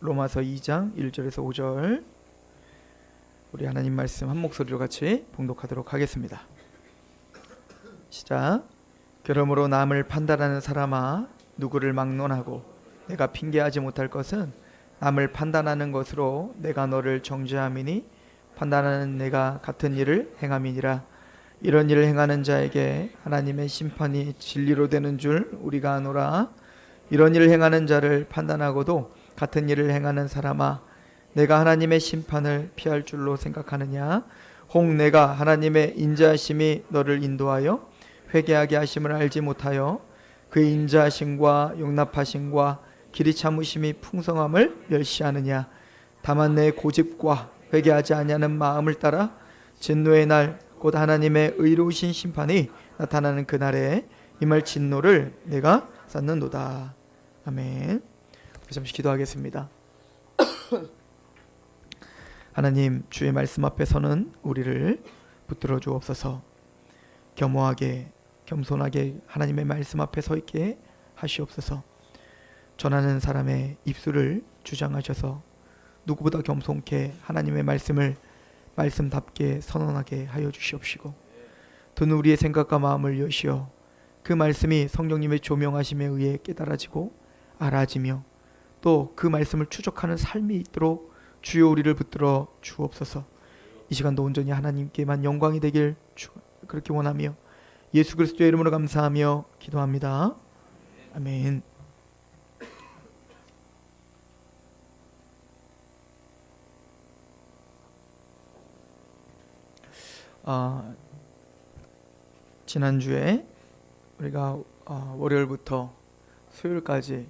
로마서 2장 1절에서 5절 우리 하나님 말씀 한 목소리로 같이 봉독하도록 하겠습니다. 시작. 그러므로 남을 판단하는 사람아 누구를 막론하고 내가 핑계하지 못할 것은 남을 판단하는 것으로 내가 너를 정죄함이니 판단하는 내가 같은 일을 행함이니라. 이런 일을 행하는 자에게 하나님의 심판이 진리로 되는 줄 우리가 아노라. 이런 일을 행하는 자를 판단하고도 같은 일을 행하는 사람아 내가 하나님의 심판을 피할 줄로 생각하느냐. 혹 내가 하나님의 인자하심이 너를 인도하여 회개하게 하심을 알지 못하여 그의 인자하심과 용납하심과 길이 참으심이 풍성함을 멸시하느냐. 다만 내 고집과 회개하지 아니하는 마음을 따라 진노의 날 곧 하나님의 의로우신 심판이 나타나는 그날에 임할 진노를 내가 쌓는도다. 아멘. 잠시 기도하겠습니다. 하나님, 주의 말씀 앞에서는 우리를 붙들어 주옵소서. 겸허하게 겸손하게 하나님의 말씀 앞에 서 있게 하시옵소서. 전하는 사람의 입술을 주장하셔서 누구보다 겸손케 하나님의 말씀을 말씀답게 선언하게 하여 주시옵시고, 듣는 우리의 생각과 마음을 여시어 그 말씀이 성령님의 조명하심에 의해 깨달아지고 알아지며 또 그 말씀을 추적하는 삶이 있도록 주여 우리를 붙들어 주옵소서. 이 시간도 온전히 하나님께만 영광이 되길 그렇게 원하며 예수 그리스도의 이름으로 감사하며 기도합니다. 아멘. 지난주에 우리가 월요일부터 수요일까지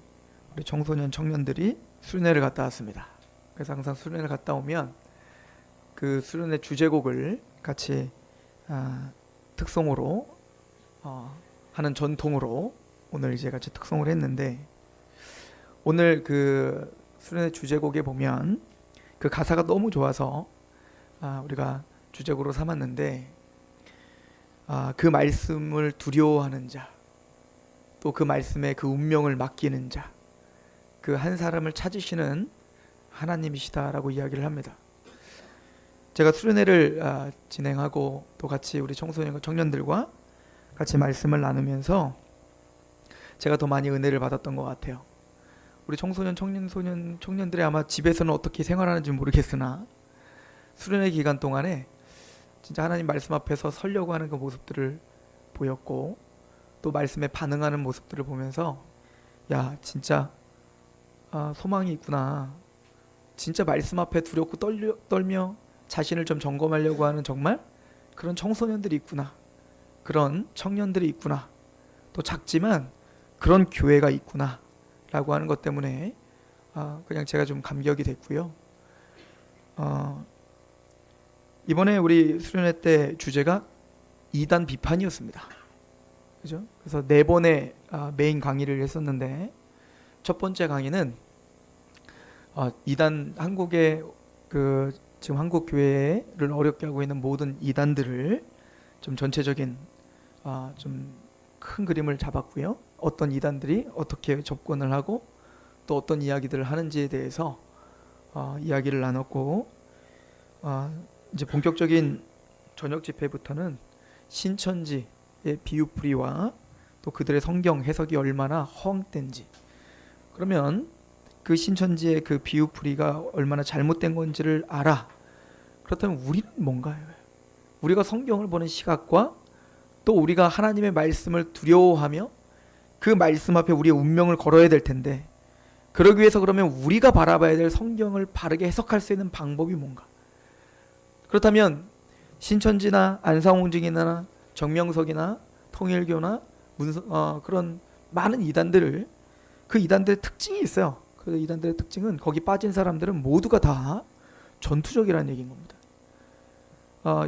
우리 청소년 청년들이 수련회를 갔다 왔습니다. 그래서 항상 수련회를 갔다 오면 그 수련회 주제곡을 같이 특송으로 하는 전통으로 오늘 이제 같이 특송을 했는데, 오늘 그 수련회 주제곡에 보면 그 가사가 너무 좋아서 우리가 주제곡으로 삼았는데, 그 말씀을 두려워하는 자, 또 그 말씀에 그 운명을 맡기는 자, 그 한 사람을 찾으시는 하나님이시다라고 이야기를 합니다. 제가 수련회를 진행하고 또 같이 우리 청소년과 청년들과 같이 말씀을 나누면서 제가 더 많이 은혜를 받았던 것 같아요. 우리 청소년 청년들이 아마 집에서는 어떻게 생활하는지 모르겠으나 수련회 기간 동안에 진짜 하나님 말씀 앞에서 서려고 하는 그 모습들을 보였고, 또 말씀에 반응하는 모습들을 보면서 야, 진짜 소망이 있구나. 진짜 말씀 앞에 두렵고 떨며 자신을 좀 점검하려고 하는 정말 그런 청소년들이 있구나. 그런 청년들이 있구나. 또 작지만 그런 교회가 있구나 라고 하는 것 때문에 그냥 제가 좀 감격이 됐고요. 이번에 우리 수련회 때 주제가 이단 비판이었습니다. 그죠? 그래서 4번의 메인 강의를 했었는데, 첫 번째 강의는 이단, 한국의 그 지금 한국 교회를 어렵게 하고 있는 모든 이단들을 좀 전체적인 좀 큰 그림을 잡았고요. 어떤 이단들이 어떻게 접근을 하고 또 어떤 이야기들을 하는지에 대해서 이야기를 나눴고, 이제 본격적인 저녁 집회부터는 신천지의 비유풀이와 또 그들의 성경 해석이 얼마나 허황된지, 그러면 그 신천지의 그 비유풀이가 얼마나 잘못된 건지를 알아. 그렇다면 우리는 뭔가요? 우리가 성경을 보는 시각과 또 우리가 하나님의 말씀을 두려워하며 그 말씀 앞에 우리의 운명을 걸어야 될 텐데, 그러기 위해서 그러면 우리가 바라봐야 될 성경을 바르게 해석할 수 있는 방법이 뭔가? 그렇다면 신천지나 안상홍증이나 정명석이나 통일교나 그런 많은 이단들을, 그 이단들의 특징이 있어요. 그 이단들의 특징은 거기 빠진 사람들은 모두가 다 전투적이라는 얘기인 겁니다.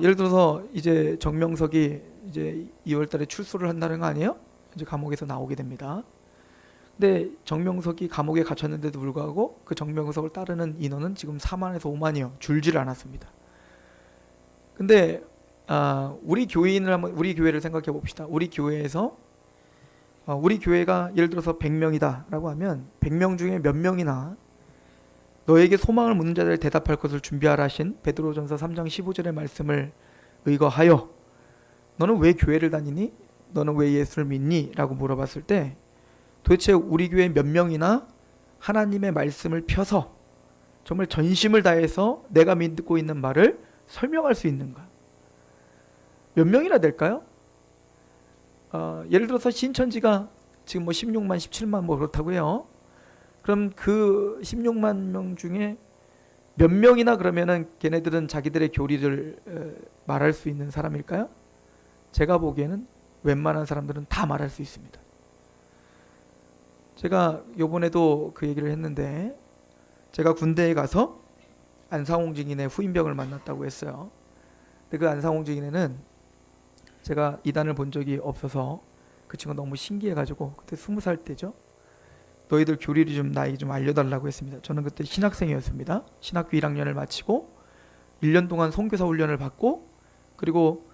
예를 들어서 이제 정명석이 이제 2월달에 출소를 한다는 거 아니에요? 이제 감옥에서 나오게 됩니다. 근데 정명석이 감옥에 갇혔는데도 불구하고 그 정명석을 따르는 인원은 지금 4만에서 5만이요. 줄지를 않았습니다. 근데 우리 교회를 생각해 봅시다. 우리 교회에서 우리 교회가 예를 들어서 100명이다 라고 하면 100명 중에 몇 명이나 너에게 소망을 묻는 자들을 대답할 것을 준비하라 하신 베드로전서 3장 15절의 말씀을 의거하여 너는 왜 교회를 다니니? 너는 왜 예수를 믿니? 라고 물어봤을 때 도대체 우리 교회 몇 명이나 하나님의 말씀을 펴서 정말 전심을 다해서 내가 믿고 있는 말을 설명할 수 있는가? 몇 명이나 될까요? 예를 들어서 신천지가 지금 뭐 16만, 17만 뭐 그렇다고 해요. 그럼 그 16만 명 중에 몇 명이나 그러면은 걔네들은 자기들의 교리를 말할 수 있는 사람일까요? 제가 보기에는 웬만한 사람들은 다 말할 수 있습니다. 제가 요번에도 그 얘기를 했는데 제가 군대에 가서 안상홍 증인의 후임병을 만났다고 했어요. 근데 그 안상홍 증인에는 제가 이단을 본 적이 없어서 그 친구가 너무 신기해가지고 그때 20살 때죠. 너희들 교리를 좀 나에게 좀 알려달라고 했습니다. 저는 그때 신학생이었습니다. 신학교 1학년을 마치고 1년 동안 선교사 훈련을 받고 그리고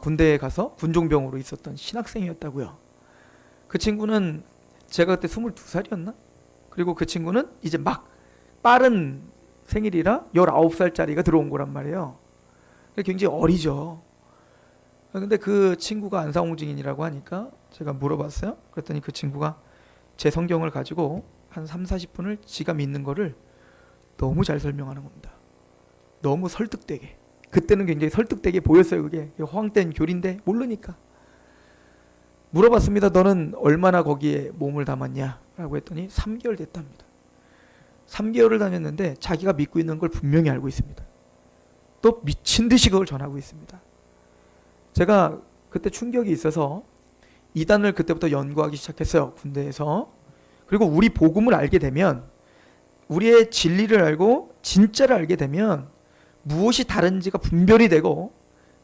군대에 가서 군종병으로 있었던 신학생이었다고요. 그 친구는 제가 그때 22살이었나? 그리고 그 친구는 이제 막 빠른 생일이라 19살짜리가 들어온 거란 말이에요. 굉장히 어리죠. 근데 그 친구가 안상홍 증인이라고 하니까 제가 물어봤어요. 그랬더니 그 친구가 제 성경을 가지고 한 30-40분을 지가 믿는 거를 너무 잘 설명하는 겁니다. 너무 설득되게. 그때는 굉장히 설득되게 보였어요. 그게 허황된 교리인데 모르니까. 물어봤습니다. 너는 얼마나 거기에 몸을 담았냐? 라고 했더니 3개월 됐답니다. 3개월을 다녔는데 자기가 믿고 있는 걸 분명히 알고 있습니다. 또 미친 듯이 그걸 전하고 있습니다. 제가 그때 충격이 있어서 이단을 그때부터 연구하기 시작했어요. 군대에서. 그리고 우리 복음을 알게 되면 우리의 진리를 알고 진짜를 알게 되면 무엇이 다른지가 분별이 되고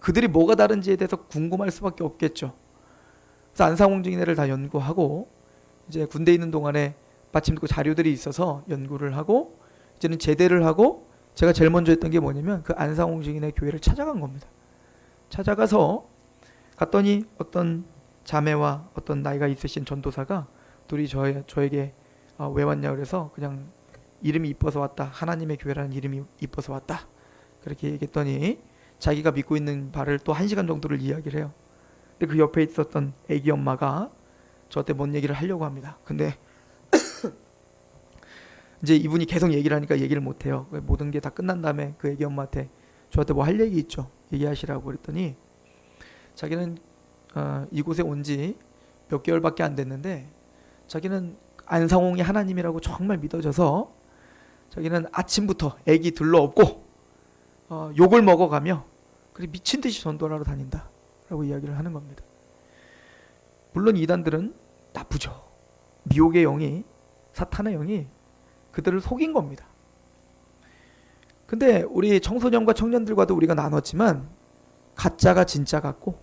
그들이 뭐가 다른지에 대해서 궁금할 수밖에 없겠죠. 그래서 안상홍 증인회를 다 연구하고 이제 군대에 있는 동안에 마침 그 자료들이 있어서 연구를 하고 이제는 제대를 하고 제가 제일 먼저 했던 게 뭐냐면 그 안상홍 증인회 교회를 찾아간 겁니다. 찾아가서 갔더니 어떤 자매와 어떤 나이가 있으신 전도사가 둘이 저에게 왜 왔냐 그래서 그냥 이름이 이뻐서 왔다. 하나님의 교회라는 이름이 이뻐서 왔다. 그렇게 얘기했더니 자기가 믿고 있는 바를 또 1시간 정도를 이야기를 해요. 근데 그 옆에 있었던 애기 엄마가 저한테 뭔 얘기를 하려고 합니다. 근데 이제 이분이 계속 얘기를 하니까 얘기를 못해요. 모든 게 다 끝난 다음에 그 애기 엄마한테 저한테 뭐 할 얘기 있죠. 얘기하시라고 그랬더니 자기는 이곳에 온 지 몇 개월밖에 안 됐는데 자기는 안상홍이 하나님이라고 정말 믿어져서 자기는 아침부터 애기 들러업고 욕을 먹어가며 그리고 미친 듯이 전도를 하러 다닌다 라고 이야기를 하는 겁니다. 물론 이단들은 나쁘죠. 미혹의 영이, 사탄의 영이 그들을 속인 겁니다. 근데 우리 청소년과 청년들과도 우리가 나눴지만 가짜가 진짜 같고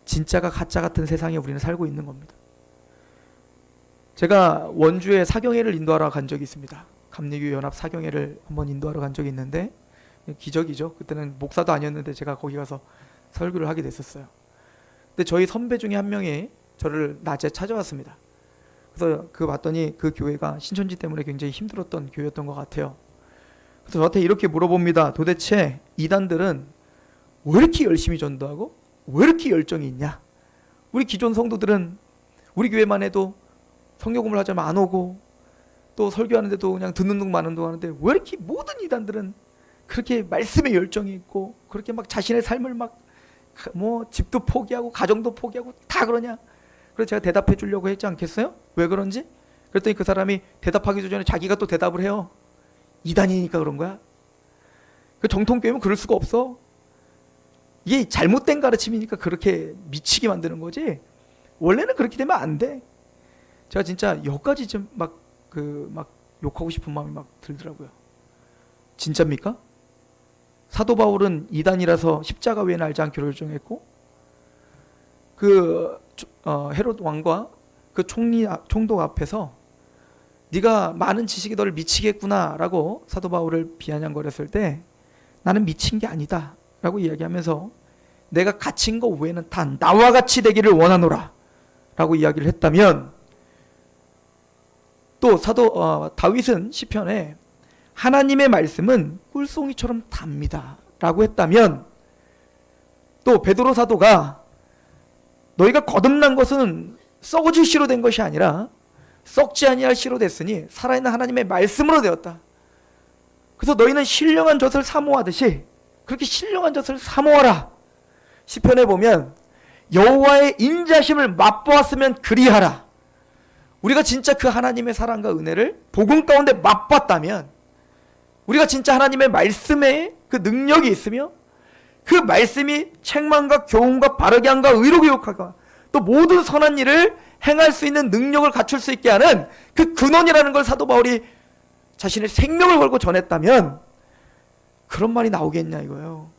진짜가 가짜 같은 세상에 우리는 살고 있는 겁니다. 제가 원주에 사경회를 인도하러 간 적이 있습니다. 감리교 연합 사경회를 한번 인도하러 간 적이 있는데 기적이죠. 그때는 목사도 아니었는데 제가 거기 가서 설교를 하게 됐었어요. 근데 저희 선배 중에 한 명이 저를 낮에 찾아왔습니다. 그래서 봤더니 그 교회가 신천지 때문에 굉장히 힘들었던 교회였던 것 같아요. 그래서 저한테 이렇게 물어봅니다. 도대체 이단들은 왜 이렇게 열심히 전도하고 왜 이렇게 열정이 있냐? 우리 기존 성도들은 우리 교회만 해도 성교금을 하자면 안 오고 또 설교하는데도 그냥 듣는 둥 마는 둥 하는데 왜 이렇게 모든 이단들은 그렇게 말씀에 열정이 있고 그렇게 막 자신의 삶을 막 뭐 집도 포기하고 가정도 포기하고 다 그러냐? 그래서 제가 대답해 주려고 했지 않겠어요? 왜 그런지? 그랬더니 그 사람이 대답하기 전에 자기가 또 대답을 해요. 이단이니까 그런 거야. 그 정통교회면 그럴 수가 없어. 이게 잘못된 가르침이니까 그렇게 미치게 만드는 거지. 원래는 그렇게 되면 안 돼. 제가 진짜 여기까지 좀 막 욕하고 싶은 마음이 막 들더라고요. 진짜입니까? 사도 바울은 이단이라서 십자가 외에는 알지 않기로 결정했고 헤롯 왕과 그 총독 앞에서 네가 많은 지식이 너를 미치겠구나 라고 사도 바울을 비아냥거렸을 때 나는 미친 게 아니다 라고 이야기하면서 내가 갇힌 거 외에는 다 나와 같이 되기를 원하노라 라고 이야기를 했다면 또 다윗은 시편에 하나님의 말씀은 꿀송이처럼 답니다 라고 했다면, 또 베드로 사도가 너희가 거듭난 것은 썩어질 씨로 된 것이 아니라 썩지 아니할 씨로 됐으니 살아있는 하나님의 말씀으로 되었다. 그래서 너희는 신령한 젖을 사모하듯이 그렇게 신령한 젖을 사모하라. 시편에 보면 여호와의 인자심을 맛보았으면 그리하라. 우리가 진짜 그 하나님의 사랑과 은혜를 복음 가운데 맛봤다면, 우리가 진짜 하나님의 말씀에 그 능력이 있으며 그 말씀이 책망과 교훈과 바르게 함과 의로 교육하고 또 모든 선한 일을 행할 수 있는 능력을 갖출 수 있게 하는 그 근원이라는 걸 사도 바울이 자신의 생명을 걸고 전했다면 그런 말이 나오겠냐 이거예요.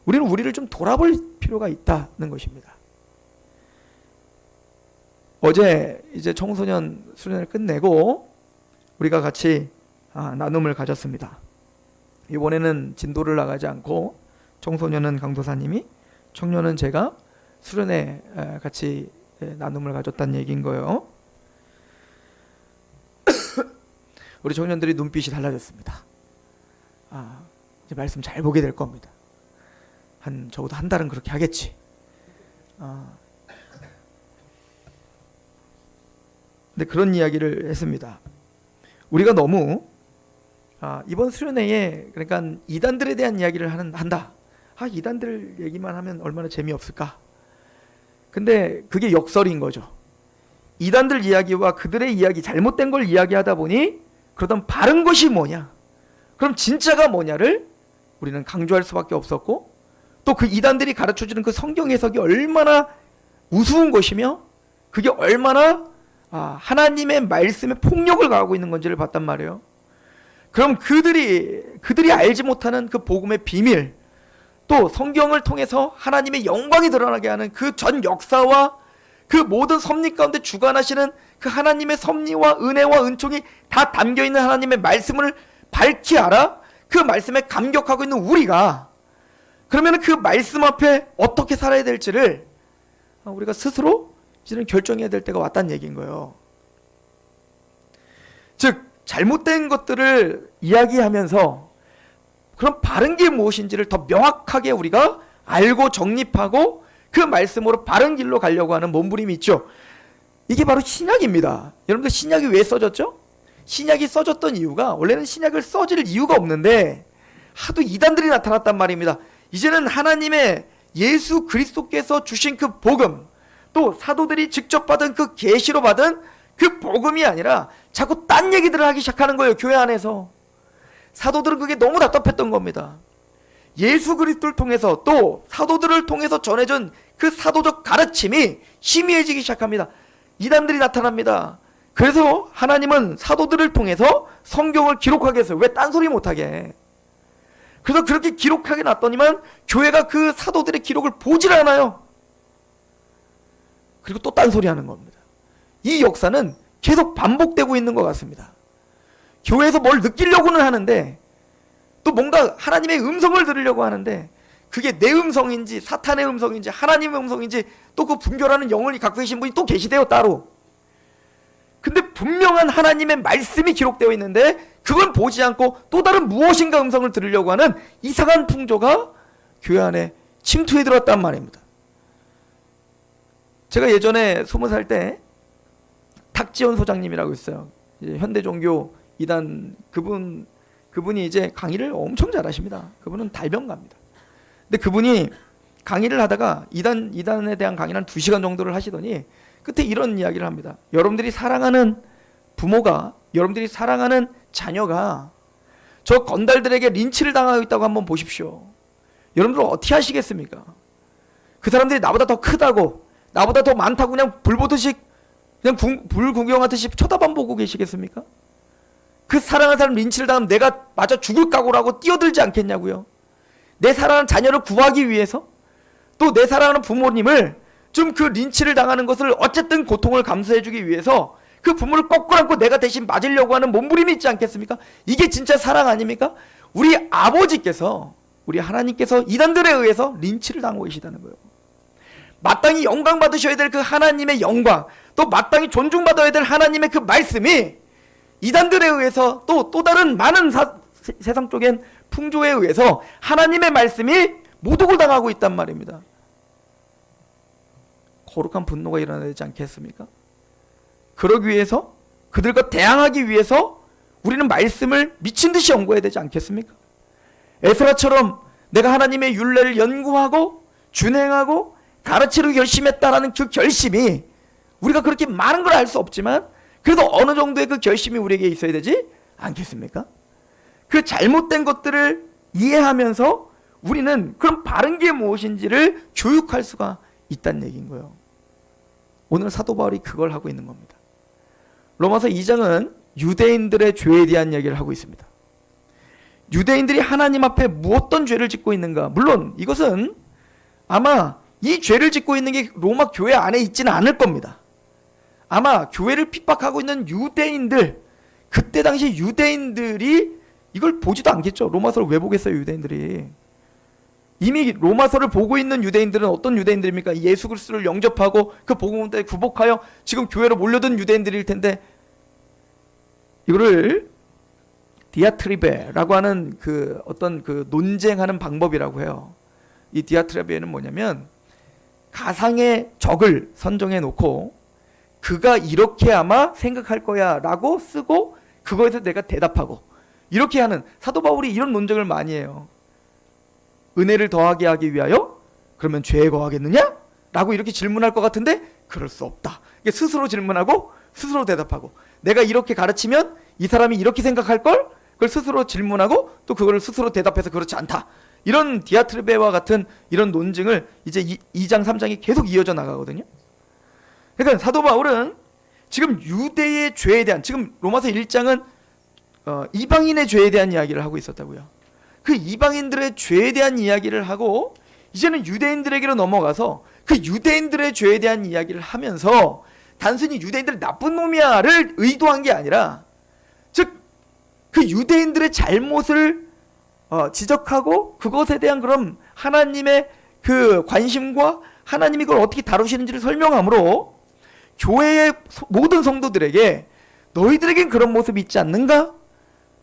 우리는 우리를 좀 돌아볼 필요가 있다는 것입니다. 어제 이제 청소년 수련회를 끝내고 우리가 같이 나눔을 가졌습니다. 이번에는 진도를 나가지 않고 청소년은 강도사님이, 청년은 제가 수련회 같이 나눔을 가졌다는 얘기인 거예요. 우리 청년들이 눈빛이 달라졌습니다. 이제 말씀 잘 보게 될 겁니다. 적어도 한 달은 그렇게 하겠지. 근데 그런 이야기를 했습니다. 우리가 너무 이번 수련회에 그러니까 이단들에 대한 이야기를 한다. 이단들 얘기만 하면 얼마나 재미없을까. 근데 그게 역설인 거죠. 이단들 이야기와 그들의 이야기, 잘못된 걸 이야기하다 보니 그러던 바른 것이 뭐냐, 그럼 진짜가 뭐냐를 우리는 강조할 수밖에 없었고, 또 그 이단들이 가르쳐주는 그 성경 해석이 얼마나 우스운 것이며 그게 얼마나 하나님의 말씀에 폭력을 가하고 있는 건지를 봤단 말이에요. 그럼 그들이 알지 못하는 그 복음의 비밀, 또 성경을 통해서 하나님의 영광이 드러나게 하는 그 전 역사와 그 모든 섭리 가운데 주관하시는 그 하나님의 섭리와 은혜와 은총이 다 담겨있는 하나님의 말씀을 밝히 알아 그 말씀에 감격하고 있는 우리가, 그러면 그 말씀 앞에 어떻게 살아야 될지를 우리가 스스로 이제는 결정해야 될 때가 왔다는 얘기인 거예요. 즉 잘못된 것들을 이야기하면서 그럼 바른 게 무엇인지를 더 명확하게 우리가 알고 정립하고 그 말씀으로 바른 길로 가려고 하는 몸부림이 있죠. 이게 바로 신약입니다. 여러분들 신약이 왜 써졌죠? 신약이 써졌던 이유가, 원래는 신약을 써질 이유가 없는데 하도 이단들이 나타났단 말입니다. 이제는 하나님의 예수 그리스도께서 주신 그 복음, 또 사도들이 직접 받은 그 계시로 받은 그 복음이 아니라 자꾸 딴 얘기들을 하기 시작하는 거예요. 교회 안에서. 사도들은 그게 너무 답답했던 겁니다. 예수 그리스도를 통해서 또 사도들을 통해서 전해준 그 사도적 가르침이 희미해지기 시작합니다. 이단들이 나타납니다. 그래서 하나님은 사도들을 통해서 성경을 기록하게 했어요. 왜 딴소리 못하게. 그래서 그렇게 기록하게 놨더니만 교회가 그 사도들의 기록을 보질 않아요. 그리고 또 딴소리 하는 겁니다. 이 역사는 계속 반복되고 있는 것 같습니다. 교회에서 뭘 느끼려고는 하는데, 또 뭔가 하나님의 음성을 들으려고 하는데, 그게 내 음성인지 사탄의 음성인지 하나님의 음성인지 또 그 분별하는 영혼이 갖고 계신 분이 또 계시대요, 따로. 근데 분명한 하나님의 말씀이 기록되어 있는데 그걸 보지 않고 또 다른 무엇인가 음성을 들으려고 하는 이상한 풍조가 교회 안에 침투해 들었단 말입니다. 제가 예전에 20살 때 탁지원 소장님이라고 있어요. 현대종교 이단 그분이 이제 강의를 엄청 잘하십니다. 그분은 달변가입니다. 근데 그분이 강의를 하다가 이단에 대한 강의를 한 2시간 정도를 하시더니 끝에 이런 이야기를 합니다. 여러분들이 사랑하는 부모가, 여러분들이 사랑하는 자녀가 저 건달들에게 린치를 당하고 있다고 한번 보십시오. 여러분들 어떻게 하시겠습니까? 그 사람들이 나보다 더 크다고, 나보다 더 많다고 그냥 불 보듯이 그냥 불 구경하듯이 쳐다만 보고 계시겠습니까? 그 사랑하는 사람 린치를 당하면 내가 맞아 죽을 각오라고 뛰어들지 않겠냐고요. 내 사랑하는 자녀를 구하기 위해서, 또 내 사랑하는 부모님을 좀 그 린치를 당하는 것을 어쨌든 고통을 감수해주기 위해서 그 부모를 거꾸로 안고 내가 대신 맞으려고 하는 몸부림이 있지 않겠습니까? 이게 진짜 사랑 아닙니까? 우리 아버지께서, 우리 하나님께서 이단들에 의해서 린치를 당하고 계시다는 거예요. 마땅히 영광 받으셔야 될 그 하나님의 영광, 또 마땅히 존중받아야 될 하나님의 그 말씀이 이단들에 의해서 또 다른 많은 세상 쪽엔 풍조에 의해서 하나님의 말씀이 모독을 당하고 있단 말입니다. 거룩한 분노가 일어나야 되지 않겠습니까? 그러기 위해서, 그들과 대항하기 위해서 우리는 말씀을 미친 듯이 연구해야 되지 않겠습니까? 에스라처럼 내가 하나님의 율례를 연구하고 준행하고 가르치려 결심했다라는 그 결심이, 우리가 그렇게 많은 걸 알 수 없지만 그래도 어느 정도의 그 결심이 우리에게 있어야 되지 않겠습니까? 그 잘못된 것들을 이해하면서 우리는 그럼 바른 게 무엇인지를 교육할 수가 있다는 얘기인 거예요. 오늘 사도 바울이 그걸 하고 있는 겁니다. 로마서 2장은 유대인들의 죄에 대한 이야기를 하고 있습니다. 유대인들이 하나님 앞에 무엇던 죄를 짓고 있는가? 물론 이것은 아마 이 죄를 짓고 있는 게 로마 교회 안에 있지는 않을 겁니다. 아마 교회를 핍박하고 있는 유대인들, 그때 당시 유대인들이 이걸 보지도 않겠죠. 로마서를 왜 보겠어요, 유대인들이. 이미 로마서를 보고 있는 유대인들은 어떤 유대인들입니까? 예수 그리스도를 영접하고 그 복음 때문에 구복하여 지금 교회로 몰려든 유대인들일 텐데, 이거를 디아트리베라고 하는 그 어떤 그 논쟁하는 방법이라고 해요. 이 디아트리베는 뭐냐면 가상의 적을 선정해 놓고 그가 이렇게 아마 생각할 거야 라고 쓰고 그거에서 내가 대답하고, 이렇게 하는, 사도 바울이 이런 논쟁을 많이 해요. 은혜를 더하게 하기 위하여 그러면 죄에 거하겠느냐? 라고 이렇게 질문할 것 같은데 그럴 수 없다. 스스로 질문하고 스스로 대답하고, 내가 이렇게 가르치면 이 사람이 이렇게 생각할걸? 그걸 스스로 질문하고 또 그걸 스스로 대답해서 그렇지 않다. 이런 디아트르베와 같은 이런 논증을 이제 2장 3장이 계속 이어져 나가거든요. 그러니까 사도 바울은 지금 유대의 죄에 대한, 지금 로마서 1장은 이방인의 죄에 대한 이야기를 하고 있었다고요. 그 이방인들의 죄에 대한 이야기를 하고 이제는 유대인들에게로 넘어가서 그 유대인들의 죄에 대한 이야기를 하면서 단순히 유대인들이 나쁜 놈이야를 의도한 게 아니라, 즉 그 유대인들의 잘못을 지적하고 그것에 대한 그럼 하나님의 그 관심과 하나님이 그걸 어떻게 다루시는지를 설명함으로 교회의 모든 성도들에게 너희들에겐 그런 모습이 있지 않는가?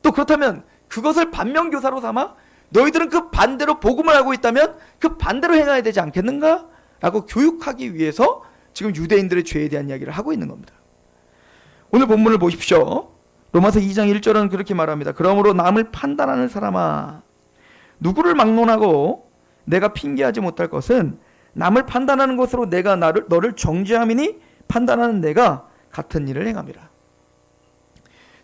또 그렇다면 그것을 반면교사로 삼아 너희들은 그 반대로 복음을 알고 있다면 그 반대로 행해야 되지 않겠는가? 라고 교육하기 위해서 지금 유대인들의 죄에 대한 이야기를 하고 있는 겁니다. 오늘 본문을 보십시오. 로마서 2장 1절은 그렇게 말합니다. 그러므로 남을 판단하는 사람아, 누구를 막론하고 내가 핑계하지 못할 것은 남을 판단하는 것으로 내가 너를 정죄함이니 판단하는 내가 같은 일을 행함이라.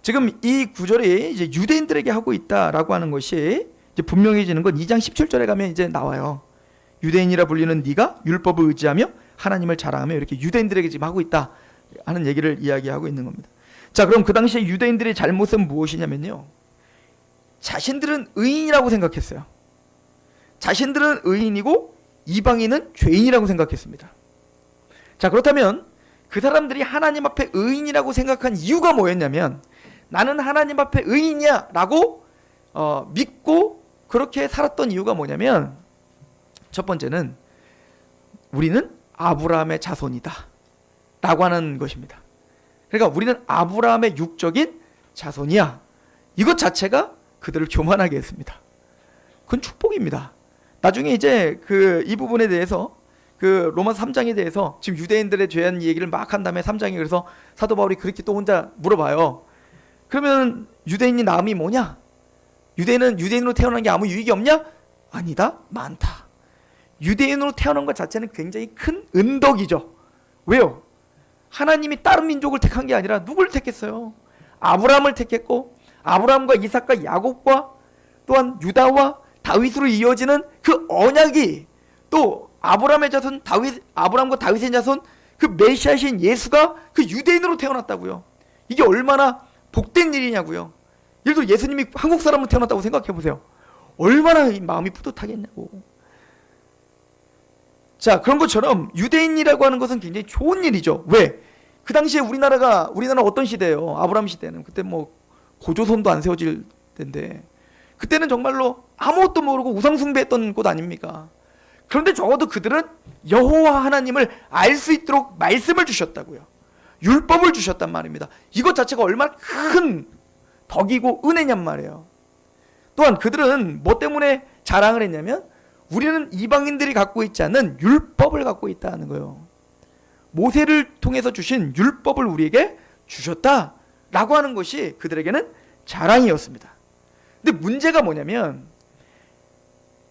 지금 이 구절이 이제 유대인들에게 하고 있다라고 하는 것이 이제 분명해지는 건 2장 17절에 가면 이제 나와요. 유대인이라 불리는 네가 율법을 의지하며 하나님을 자랑하며, 이렇게 유대인들에게 지금 하고 있다 하는 얘기를 이야기하고 있는 겁니다. 자, 그럼 그 당시에 유대인들의 잘못은 무엇이냐면요, 자신들은 의인이라고 생각했어요. 자신들은 의인이고 이방인은 죄인이라고 생각했습니다. 자, 그렇다면 그 사람들이 하나님 앞에 의인이라고 생각한 이유가 뭐였냐면, 나는 하나님 앞에 의인이야 라고 믿고 그렇게 살았던 이유가 뭐냐면, 첫 번째는 우리는 아브라함의 자손이다 라고 하는 것입니다. 그러니까 우리는 아브라함의 육적인 자손이야. 이것 자체가 그들을 교만하게 했습니다. 그건 축복입니다. 나중에 이제 이 부분에 대해서 그 로마서 3장에 대해서 지금 유대인들의 죄한 얘기를 막 한 다음에 3장에 그래서 사도 바울이 그렇게 또 혼자 물어봐요. 그러면 유대인이 남이 뭐냐? 유대인은 유대인으로 태어난 게 아무 유익이 없냐? 아니다, 많다. 유대인으로 태어난 것 자체는 굉장히 큰 은덕이죠. 왜요? 하나님이 다른 민족을 택한 게 아니라 누굴 택했어요? 아브라함을 택했고, 아브라함과 이삭과 야곱과 또한 유다와 다윗으로 이어지는 그 언약이, 또 아브라함의 자손 아브라함과 다윗의 자손 그 메시아신 예수가 그 유대인으로 태어났다고요. 이게 얼마나 복된 일이냐고요. 예를 들어 예수님이 한국 사람으로 태어났다고 생각해 보세요. 얼마나 마음이 뿌듯하겠냐고. 자, 그런 것처럼 유대인이라고 하는 것은 굉장히 좋은 일이죠. 왜? 그 당시에 우리나라 어떤 시대예요? 아브라함 시대는 그때 뭐 고조선도 안 세워질 때인데, 그때는 정말로 아무것도 모르고 우상숭배했던 곳 아닙니까? 그런데 적어도 그들은 여호와 하나님을 알 수 있도록 말씀을 주셨다고요. 율법을 주셨단 말입니다. 이것 자체가 얼마나 큰 덕이고 은혜냔 말이에요. 또한 그들은 뭐 때문에 자랑을 했냐면 우리는 이방인들이 갖고 있지 않는 율법을 갖고 있다는 거예요. 모세를 통해서 주신 율법을 우리에게 주셨다라고 하는 것이 그들에게는 자랑이었습니다. 근데 문제가 뭐냐면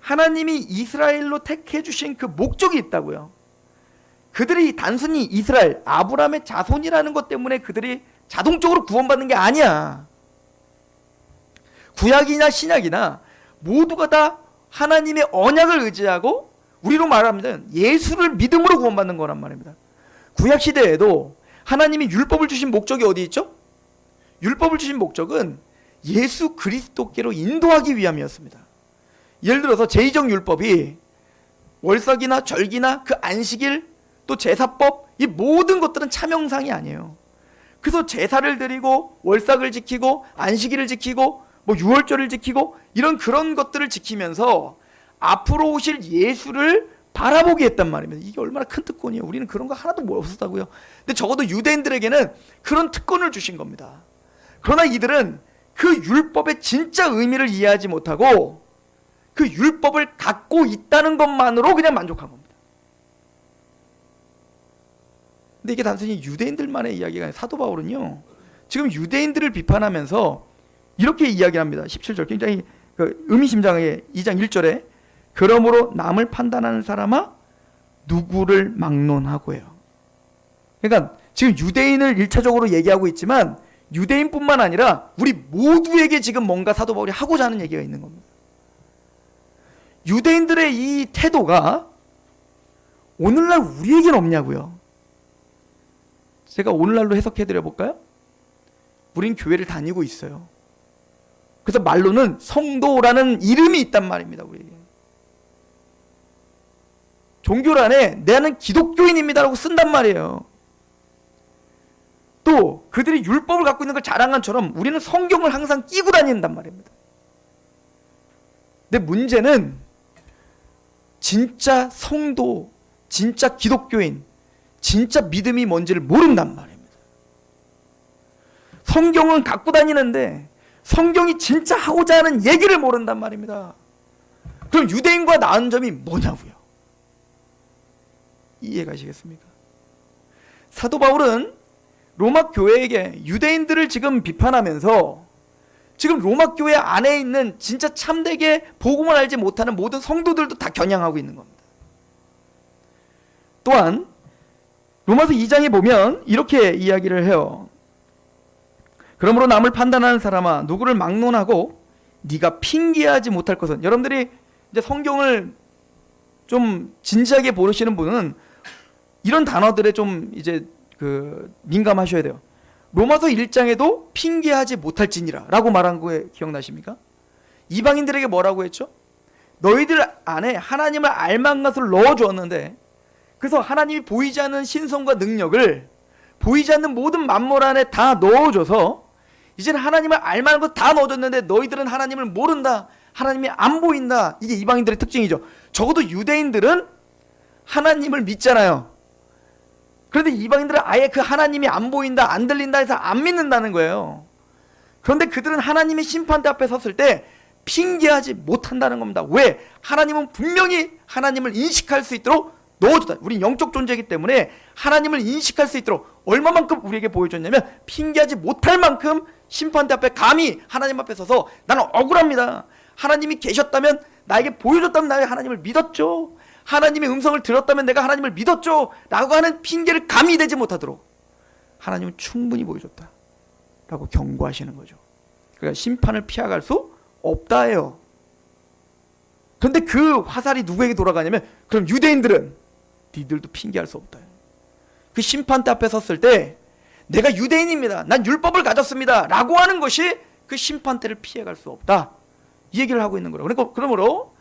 하나님이 이스라엘로 택해 주신 그 목적이 있다고요. 그들이 단순히 이스라엘, 아브라함의 자손이라는 것 때문에 그들이 자동적으로 구원받는 게 아니야. 구약이나 신약이나 모두가 다 하나님의 언약을 의지하고 우리로 말하면 예수를 믿음으로 구원받는 거란 말입니다. 구약 시대에도 하나님이 율법을 주신 목적이 어디 있죠? 율법을 주신 목적은 예수 그리스도께로 인도하기 위함이었습니다. 예를 들어서 제2정 율법이 월삭이나 절기나 그 안식일 또 제사법 이 모든 것들은 차명상이 아니에요. 그래서 제사를 드리고 월삭을 지키고 안식일을 지키고 뭐 유월절을 지키고 이런 그런 것들을 지키면서 앞으로 오실 예수를 바라보게 했단 말입니다. 이게 얼마나 큰 특권이에요. 우리는 그런 거 하나도 없었다고요. 근데 적어도 유대인들에게는 그런 특권을 주신 겁니다. 그러나 이들은 그 율법의 진짜 의미를 이해하지 못하고 그 율법을 갖고 있다는 것만으로 그냥 만족한 겁니다. 근데 이게 단순히 유대인들만의 이야기가 아니라 사도 바울은요 지금 유대인들을 비판하면서 이렇게 이야기합니다. 17절 굉장히 의미심장하게 2장 1절에 그러므로 남을 판단하는 사람아 누구를 막론하고요. 그러니까 지금 유대인을 1차적으로 얘기하고 있지만 유대인뿐만 아니라 우리 모두에게 지금 뭔가 사도 바울이 하고자 하는 얘기가 있는 겁니다. 유대인들의 이 태도가 오늘날 우리에겐 없냐고요. 제가 오늘날로 해석해 드려 볼까요? 우린 교회를 다니고 있어요. 그래서 말로는 성도라는 이름이 있단 말입니다. 우리에게. 종교란에 나는 기독교인입니다라고 쓴단 말이에요. 또 그들이 율법을 갖고 있는 걸 자랑한처럼 우리는 성경을 항상 끼고 다닌단 말입니다. 근데 문제는 진짜 성도, 진짜 기독교인, 진짜 믿음이 뭔지를 모른단 말입니다. 성경은 갖고 다니는데 성경이 진짜 하고자 하는 얘기를 모른단 말입니다. 그럼 유대인과 나은 점이 뭐냐고요? 이해가시겠습니까? 사도 바울은 로마 교회에게 유대인들을 지금 비판하면서 지금 로마 교회 안에 있는 진짜 참되게 복음을 알지 못하는 모든 성도들도 다 겨냥하고 있는 겁니다. 또한 로마서 2장에 보면 이렇게 이야기를 해요. 그러므로 남을 판단하는 사람아 누구를 막론하고 네가 핑계하지 못할 것은, 여러분들이 이제 성경을 좀 진지하게 보시는 분은 이런 단어들에 좀 이제 민감하셔야 돼요. 로마서 1장에도 핑계하지 못할지니라 라고 말한 거 기억나십니까? 이방인들에게 뭐라고 했죠? 너희들 안에 하나님을 알 만한 것을 넣어주었는데, 그래서 하나님이 보이지 않는 신성과 능력을 보이지 않는 모든 만물 안에 다 넣어줘서 이제는 하나님을 알 만한 것 다 넣어줬는데 너희들은 하나님을 모른다, 하나님이 안 보인다. 이게 이방인들의 특징이죠. 적어도 유대인들은 하나님을 믿잖아요. 그런데 이방인들은 아예 그 하나님이 안 보인다, 안 들린다 해서 안 믿는다는 거예요. 그런데 그들은 하나님의 심판대 앞에 섰을 때 핑계하지 못한다는 겁니다. 왜? 하나님은 분명히 하나님을 인식할 수 있도록 넣어줬다. 우린 영적 존재이기 때문에 하나님을 인식할 수 있도록 얼마만큼 우리에게 보여줬냐면 핑계하지 못할 만큼 심판대 앞에 감히 하나님 앞에 서서 나는 억울합니다. 하나님이 계셨다면 나에게 보여줬다면 나의 하나님을 믿었죠. 하나님의 음성을 들었다면 내가 하나님을 믿었죠 라고 하는 핑계를 감히 대지 못하도록 하나님은 충분히 보여줬다 라고 경고하시는 거죠. 그러니까 심판을 피해갈 수 없다예요. 그런데 그 화살이 누구에게 돌아가냐면 그럼 유대인들은 니들도 핑계할 수 없다. 그 심판대 앞에 섰을 때 내가 유대인입니다, 난 율법을 가졌습니다 라고 하는 것이 그 심판대를 피해갈 수 없다, 이 얘기를 하고 있는 거라고. 그러니까 그러므로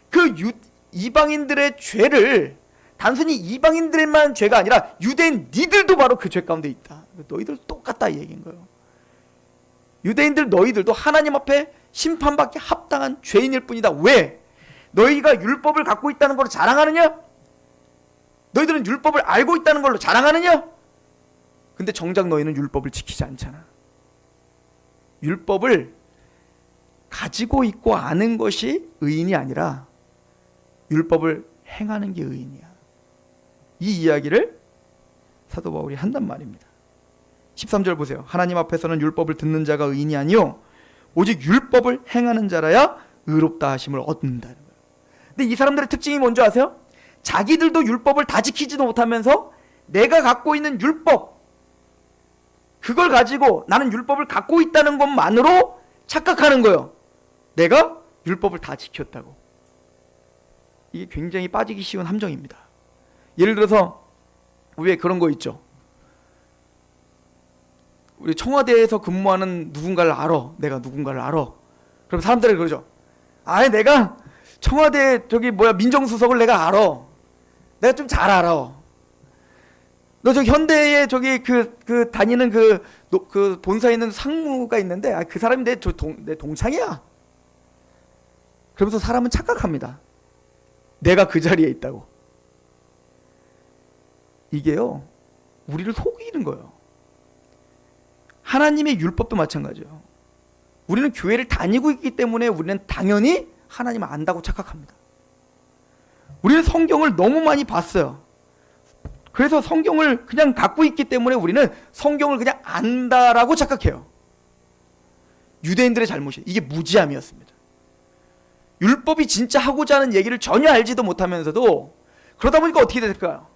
그 이방인들의 죄를 단순히 이방인들만 죄가 아니라 유대인 니들도 바로 그 죄 가운데 있다, 너희들 똑같다 이 얘기인 거예요. 유대인들 너희들도 하나님 앞에 심판받기 합당한 죄인일 뿐이다. 왜? 너희가 율법을 갖고 있다는 걸로 자랑하느냐? 너희들은 율법을 알고 있다는 걸로 자랑하느냐? 근데 정작 너희는 율법을 지키지 않잖아. 율법을 가지고 있고 아는 것이 의인이 아니라 율법을 행하는 게 의인이야. 이 이야기를 사도 바울이 한단 말입니다. 13절 보세요. 하나님 앞에서는 율법을 듣는 자가 의인이 아니요 오직 율법을 행하는 자라야 의롭다 하심을 얻는다는 거예요. 근데 이 사람들의 특징이 뭔지 아세요? 자기들도 율법을 다 지키지도 못하면서 내가 갖고 있는 율법, 그걸 가지고 나는 율법을 갖고 있다는 것만으로 착각하는 거예요. 내가 율법을 다 지켰다고. 이게 굉장히 빠지기 쉬운 함정입니다. 예를 들어서 왜 그런 거 있죠? 우리 청와대에서 근무하는 누군가를 알아. 내가 누군가를 알아. 그럼 사람들이 그러죠. 아니 내가 청와대 민정수석을 내가 알아. 내가 좀 잘 알아. 너 저기 현대에 저기 다니는 그 본사에 있는 상무가 있는데 그 사람이 내 동창이야. 그러면서 사람은 착각합니다. 내가 그 자리에 있다고. 이게요, 우리를 속이는 거예요. 하나님의 율법도 마찬가지예요. 우리는 교회를 다니고 있기 때문에 우리는 당연히 하나님을 안다고 착각합니다. 우리는 성경을 너무 많이 봤어요. 그래서 성경을 그냥 갖고 있기 때문에 우리는 성경을 그냥 안다라고 착각해요. 유대인들의 잘못이 이게 무지함이었습니다. 율법이 진짜 하고자 하는 얘기를 전혀 알지도 못하면서도 그러다 보니까 어떻게 될까요?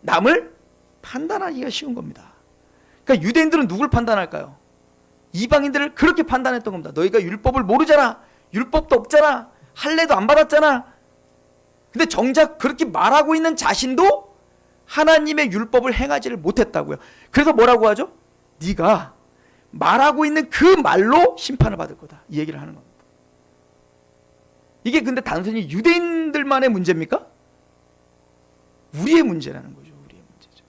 남을 판단하기가 쉬운 겁니다. 그러니까 유대인들은 누굴 판단할까요? 이방인들을 그렇게 판단했던 겁니다. 너희가 율법을 모르잖아. 율법도 없잖아. 할례도 안 받았잖아. 근데 정작 그렇게 말하고 있는 자신도 하나님의 율법을 행하지를 못했다고요. 그래서 뭐라고 하죠? 네가 말하고 있는 그 말로 심판을 받을 거다. 이 얘기를 하는 겁니다. 이게 근데 단순히 유대인들만의 문제입니까? 우리의 문제라는 거죠. 우리의 문제죠.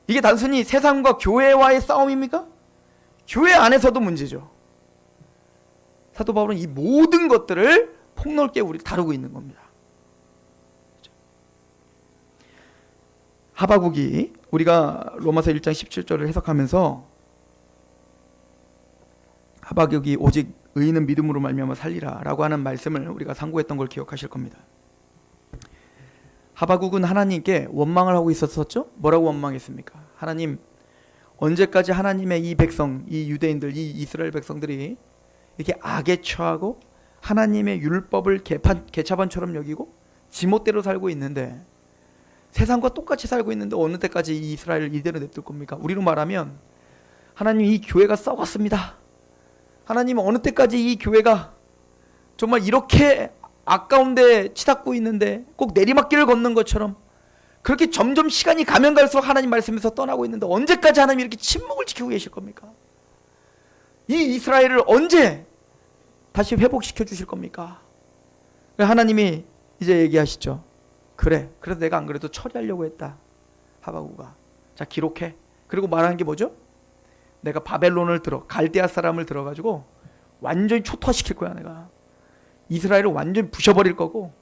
이게 단순히 세상과 교회와의 싸움입니까? 교회 안에서도 문제죠. 사도 바울은 이 모든 것들을 폭넓게 우리 다루고 있는 겁니다. 하바국이 우리가 로마서 1장 17절을 해석하면서 하바국이 오직 의인은 믿음으로 말미암아 살리라 라고 하는 말씀을 우리가 상고했던 걸 기억하실 겁니다. 하바국은 하나님께 원망을 하고 있었었죠? 뭐라고 원망했습니까? 하나님, 언제까지 하나님의 이 백성, 이 유대인들, 이 이스라엘 백성들이 이렇게 악에 처하고 하나님의 율법을 개차반처럼 여기고 지멋대로 살고 있는데, 세상과 똑같이 살고 있는데 어느 때까지 이 이스라엘을 이대로 냅둘 겁니까? 우리로 말하면 하나님, 이 교회가 썩었습니다. 하나님, 어느 때까지 이 교회가 정말 이렇게 아까운데 치닫고 있는데 꼭 내리막길을 걷는 것처럼 그렇게 점점 시간이 가면 갈수록 하나님 말씀에서 떠나고 있는데 언제까지 하나님 이렇게 침묵을 지키고 계실 겁니까? 이 이스라엘을 언제 다시 회복시켜 주실 겁니까? 하나님이 이제 얘기하시죠. 그래, 그래서 내가 안 그래도 처리하려고 했다. 하바구가. 자, 기록해. 그리고 말하는 게 뭐죠? 내가 바벨론을 갈대아 사람을 들어가지고 완전히 초토화시킬 거야. 내가 이스라엘을 완전히 부셔버릴 거고,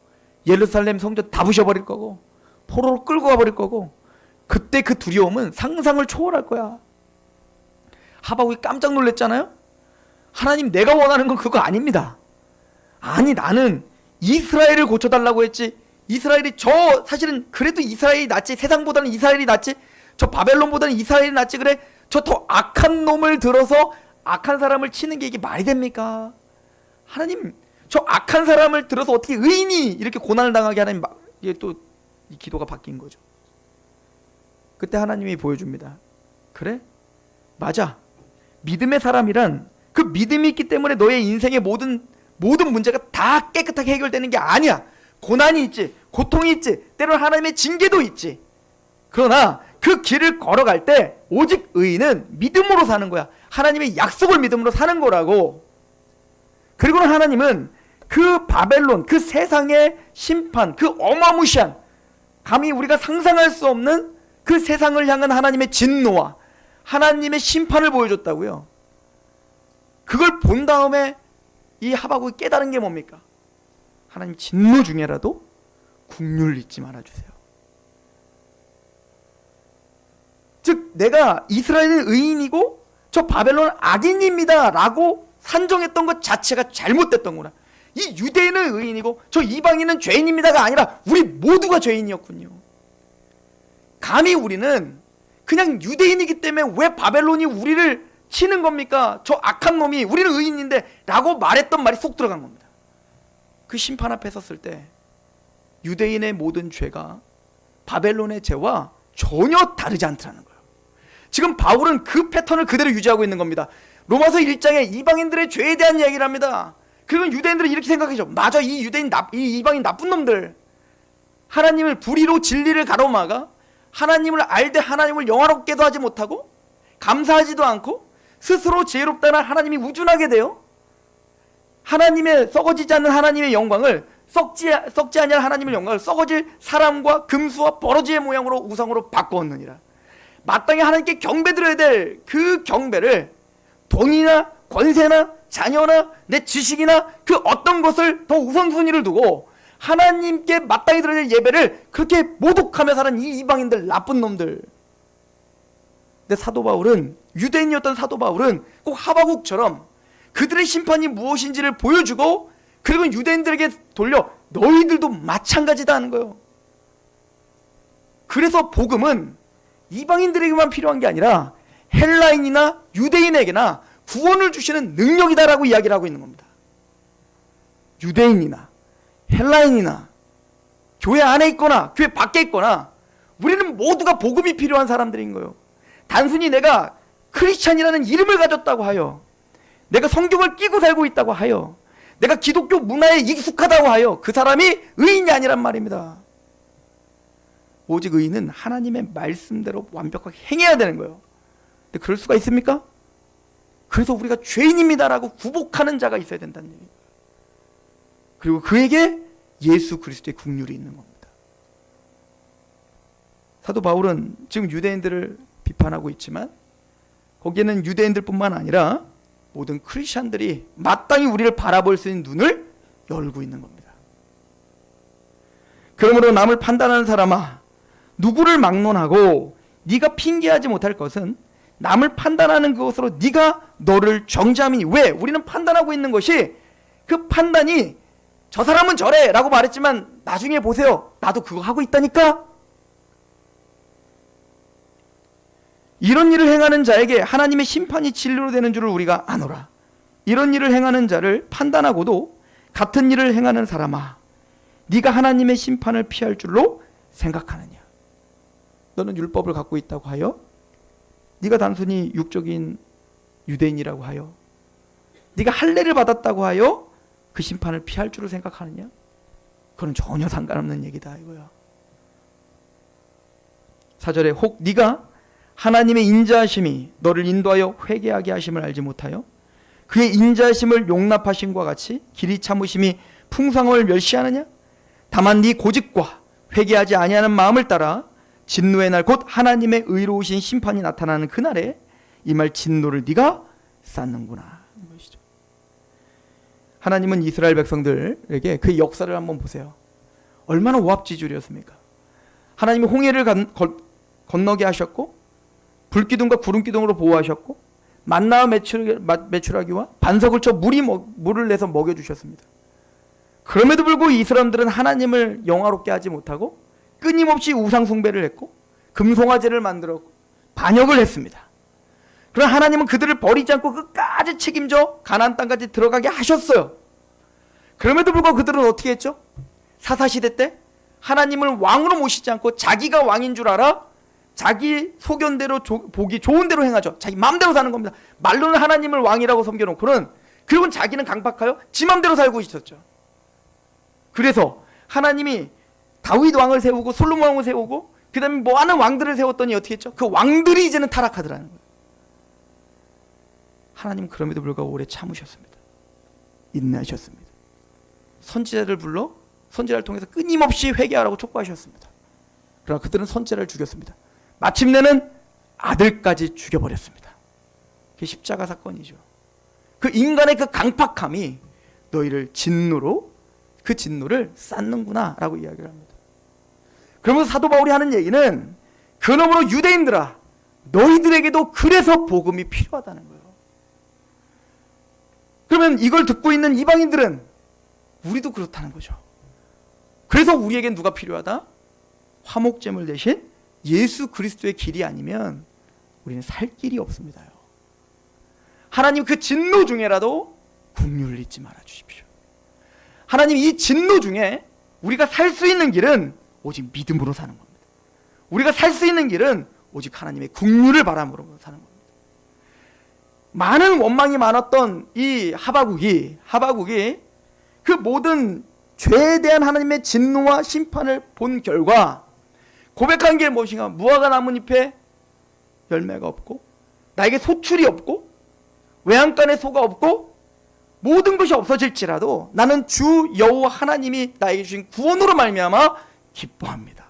예루살렘 성전 다 부셔버릴 거고, 포로로 끌고 가버릴 거고, 그때 그 두려움은 상상을 초월할 거야. 하바국이 깜짝 놀랐잖아요. 하나님, 내가 원하는 건 그거 아닙니다. 아니, 나는 이스라엘을 고쳐달라고 했지. 이스라엘이 사실은 그래도 이스라엘이 낫지. 세상보다는 이스라엘이 낫지. 저 바벨론보다는 이스라엘이 낫지. 그래, 저 더 악한 놈을 들어서 악한 사람을 치는 게 이게 말이 됩니까? 하나님, 저 악한 사람을 들어서 어떻게 의인이 이렇게 고난을 당하게 하나님, 이게 또 이 기도가 바뀐 거죠. 그때 하나님이 보여줍니다. 그래? 맞아. 믿음의 사람이란 그 믿음이 있기 때문에 너의 인생의 모든 문제가 다 깨끗하게 해결되는 게 아니야. 고난이 있지, 고통이 있지, 때로는 하나님의 징계도 있지. 그러나 그 길을 걸어갈 때 오직 의인은 믿음으로 사는 거야. 하나님의 약속을 믿음으로 사는 거라고. 그리고는 하나님은 그 바벨론, 그 세상의 심판, 그 어마무시한, 감히 우리가 상상할 수 없는 그 세상을 향한 하나님의 진노와 하나님의 심판을 보여줬다고요. 그걸 본 다음에 이 하바국이 깨달은 게 뭡니까? 하나님, 진노 중에라도 긍휼 잊지 말아주세요. 내가 이스라엘은 의인이고 저 바벨론은 악인입니다 라고 산정했던 것 자체가 잘못됐던구나. 이 유대인은 의인이고 저 이방인은 죄인입니다가 아니라 우리 모두가 죄인이었군요. 감히 우리는 그냥 유대인이기 때문에 왜 바벨론이 우리를 치는 겁니까? 저 악한 놈이 우리는 의인인데 라고 말했던 말이 쏙 들어간 겁니다. 그 심판 앞에 섰을 때 유대인의 모든 죄가 바벨론의 죄와 전혀 다르지 않다는 거예요. 지금 바울은 그 패턴을 그대로 유지하고 있는 겁니다. 로마서 1장에 이방인들의 죄에 대한 이야기를 합니다. 그러면 유대인들은 이렇게 생각하죠. 맞아, 이 유대인 이 이방인 나쁜 놈들, 하나님을 불의로 진리를 가로막아 하나님을 알되 하나님을 영화롭게도 하지 못하고 감사하지도 않고 스스로 지혜롭다는 하나님이 우준하게 되어 하나님의 썩어지지 않는 하나님의 영광을 썩지 아니할 하나님의 영광을 썩어질 사람과 금수와 버러지의 모양으로 우상으로 바꾸었느니라. 마땅히 하나님께 경배드려야 될 그 경배를 돈이나 권세나 자녀나 내 지식이나 그 어떤 것을 더 우선순위를 두고 하나님께 마땅히 드려야 될 예배를 그렇게 모독하며 사는 이 이방인들, 나쁜 놈들. 근데 사도 바울은, 유대인이었던 사도 바울은 꼭 하바국처럼 그들의 심판이 무엇인지를 보여주고 그리고 유대인들에게 돌려 너희들도 마찬가지다 하는 거예요. 그래서 복음은 이방인들에게만 필요한 게 아니라 헬라인이나 유대인에게나 구원을 주시는 능력이다라고 이야기를 하고 있는 겁니다. 유대인이나 헬라인이나 교회 안에 있거나 교회 밖에 있거나 우리는 모두가 복음이 필요한 사람들인 거예요. 단순히 내가 크리스찬이라는 이름을 가졌다고 하여, 내가 성경을 끼고 살고 있다고 하여, 내가 기독교 문화에 익숙하다고 하여 그 사람이 의인이 아니란 말입니다. 오직 의인은 하나님의 말씀대로 완벽하게 행해야 되는 거예요. 근데 그럴 수가 있습니까? 그래서 우리가 죄인입니다라고 구복하는 자가 있어야 된다는 얘기예요. 그리고 그에게 예수 그리스도의 긍휼이 있는 겁니다. 사도 바울은 지금 유대인들을 비판하고 있지만 거기에는 유대인들뿐만 아니라 모든 크리스천들이 마땅히 우리를 바라볼 수 있는 눈을 열고 있는 겁니다. 그러므로 남을 판단하는 사람아, 누구를 막론하고 네가 핑계하지 못할 것은 남을 판단하는 그것으로 네가 너를 정죄함이니. 왜? 우리는 판단하고 있는 것이 그 판단이 저 사람은 저래 라고 말했지만 나중에 보세요, 나도 그거 하고 있다니까. 이런 일을 행하는 자에게 하나님의 심판이 진리로 되는 줄을 우리가 아노라. 이런 일을 행하는 자를 판단하고도 같은 일을 행하는 사람아, 네가 하나님의 심판을 피할 줄로 생각하느냐. 너는 율법을 갖고 있다고 하여, 네가 단순히 육적인 유대인이라고 하여, 네가 할례를 받았다고 하여 그 심판을 피할 줄을 생각하느냐? 그건 전혀 상관없는 얘기다 이거야. 4절에 혹 네가 하나님의 인자하심이 너를 인도하여 회개하게 하심을 알지 못하여 그의 인자하심을 용납하심과 같이 길이 참으심이 풍성함을 멸시하느냐? 다만 네 고집과 회개하지 아니하는 마음을 따라 진노의 날 곧 하나님의 의로우신 심판이 나타나는 그날에 이 말 진노를 네가 쌓는구나. 하나님은 이스라엘 백성들에게 그 역사를 한번 보세요. 얼마나 오합지졸이었습니까? 하나님이 홍해를 건너게 하셨고 불기둥과 구름기둥으로 보호하셨고 만나와 메추라기와 반석을 쳐 물을 내서 먹여주셨습니다. 그럼에도 불구하고 이 사람들은 하나님을 영화롭게 하지 못하고 끊임없이 우상 숭배를 했고 금송아지를 만들었고 반역을 했습니다. 그러나 하나님은 그들을 버리지 않고 끝까지 책임져 가나안 땅까지 들어가게 하셨어요. 그럼에도 불구하고 그들은 어떻게 했죠? 사사시대 때 하나님을 왕으로 모시지 않고 자기가 왕인 줄 알아 자기 소견대로 보기 좋은 대로 행하죠. 자기 마음대로 사는 겁니다. 말로는 하나님을 왕이라고 섬겨놓고는 그리고는 자기는 강박하여 지 마음대로 살고 있었죠. 그래서 하나님이 다윗 왕을 세우고 솔로몬 왕을 세우고 그 다음에 많은 왕들을 세웠더니 어떻게 했죠? 그 왕들이 이제는 타락하더라는 거예요. 하나님 그럼에도 불구하고 오래 참으셨습니다. 인내하셨습니다. 선지자를 불러 선지자를 통해서 끊임없이 회개하라고 촉구하셨습니다. 그러나 그들은 선지자를 죽였습니다. 마침내는 아들까지 죽여버렸습니다. 그게 십자가 사건이죠. 그 인간의 그 강팍함이 너희를 진노로 그 진노를 쌓는구나 라고 이야기를 합니다. 그러면서 사도 바울이 하는 얘기는 그러므로 유대인들아 너희들에게도 그래서 복음이 필요하다는 거예요. 그러면 이걸 듣고 있는 이방인들은 우리도 그렇다는 거죠. 그래서 우리에겐 누가 필요하다? 화목제물 대신 예수 그리스도의 길이 아니면 우리는 살 길이 없습니다요. 하나님 그 진노 중에라도 긍휼을 잊지 말아 주십시오. 하나님 이 진노 중에 우리가 살 수 있는 길은 오직 믿음으로 사는 겁니다. 우리가 살 수 있는 길은 오직 하나님의 긍휼을 바람으로 사는 겁니다. 많은 원망이 많았던 이 하박국이 그 모든 죄에 대한 하나님의 진노와 심판을 본 결과 고백한 게 무엇인가? 무화과 나뭇잎에 열매가 없고 나에게 소출이 없고 외양간에 소가 없고 모든 것이 없어질지라도 나는 주 여호와 하나님이 나에게 주신 구원으로 말미암아 기뻐합니다.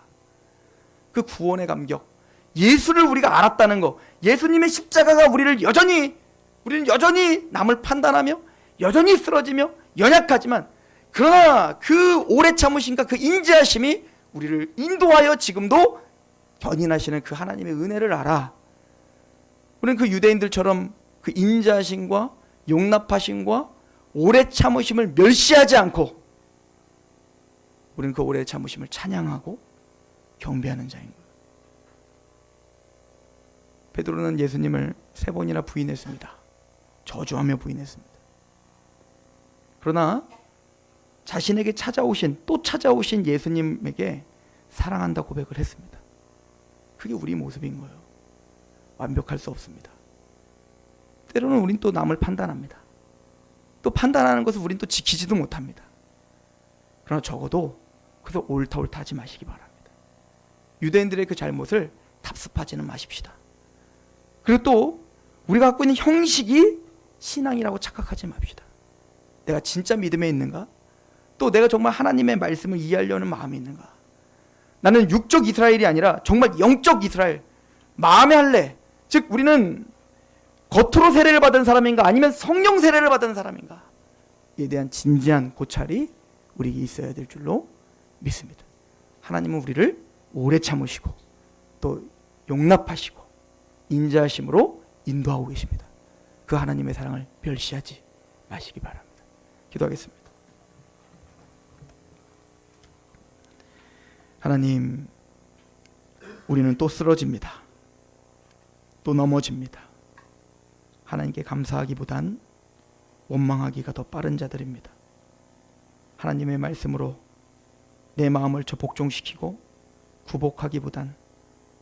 그 구원의 감격, 예수를 우리가 알았다는 것, 예수님의 십자가가 우리는 여전히 남을 판단하며 여전히 쓰러지며 연약하지만 그러나 그 오래 참으심과 그 인자하심이 우리를 인도하여 지금도 견인하시는 그 하나님의 은혜를 알아. 우리는 그 유대인들처럼 그 인자하심과 용납하심과 오래 참으심을 멸시하지 않고 우리는 그 오래 참으심을 찬양하고 경배하는 자인 거예요. 베드로는 예수님을 3번이나 부인했습니다. 저주하며 부인했습니다. 그러나 자신에게 또 찾아오신 예수님에게 사랑한다 고백을 했습니다. 그게 우리 모습인 거예요. 완벽할 수 없습니다. 때로는 우린 또 남을 판단합니다. 또 판단하는 것을 우린 또 지키지도 못합니다. 그러나 적어도 그래서 옳다 하지 마시기 바랍니다. 유대인들의 그 잘못을 답습하지는 마십시다. 그리고 또 우리가 갖고 있는 형식이 신앙이라고 착각하지 맙시다. 내가 진짜 믿음에 있는가? 또 내가 정말 하나님의 말씀을 이해하려는 마음이 있는가? 나는 육적 이스라엘이 아니라 정말 영적 이스라엘, 마음의 할례, 즉 우리는 겉으로 세례를 받은 사람인가 아니면 성령 세례를 받은 사람인가? 이에 대한 진지한 고찰이 우리에게 있어야 될 줄로 믿습니다. 하나님은 우리를 오래 참으시고 또 용납하시고 인자하심으로 인도하고 계십니다. 그 하나님의 사랑을 멸시하지 마시기 바랍니다. 기도하겠습니다. 하나님, 우리는 또 쓰러집니다. 또 넘어집니다. 하나님께 감사하기보단 원망하기가 더 빠른 자들입니다. 하나님의 말씀으로 내 마음을 저 복종시키고 구복하기보단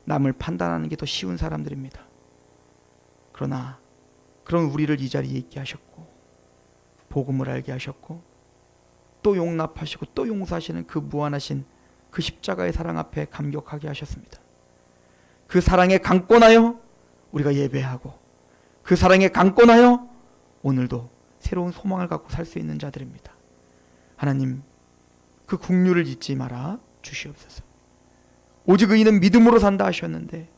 남을 판단하는 게 더 쉬운 사람들입니다. 그러나 그런 우리를 이 자리에 있게 하셨고 복음을 알게 하셨고 또 용납하시고 또 용서하시는 그 무한하신 그 십자가의 사랑 앞에 감격하게 하셨습니다. 그 사랑에 강권하여 우리가 예배하고 그 사랑에 강권하여 오늘도 새로운 소망을 갖고 살 수 있는 자들입니다. 하나님, 그 긍휼을 잊지 마라 주시옵소서. 오직 의인은 믿음으로 산다 하셨는데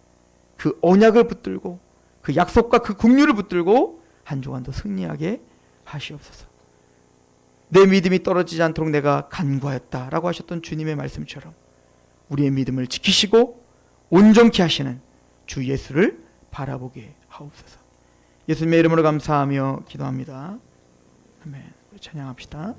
그 언약을 붙들고 그 약속과 그 긍휼을 붙들고 한 주간 더 승리하게 하시옵소서. 내 믿음이 떨어지지 않도록 내가 간구하였다라고 하셨던 주님의 말씀처럼 우리의 믿음을 지키시고 온전케 하시는 주 예수를 바라보게 하옵소서. 예수님의 이름으로 감사하며 기도합니다. 아멘. 찬양합시다.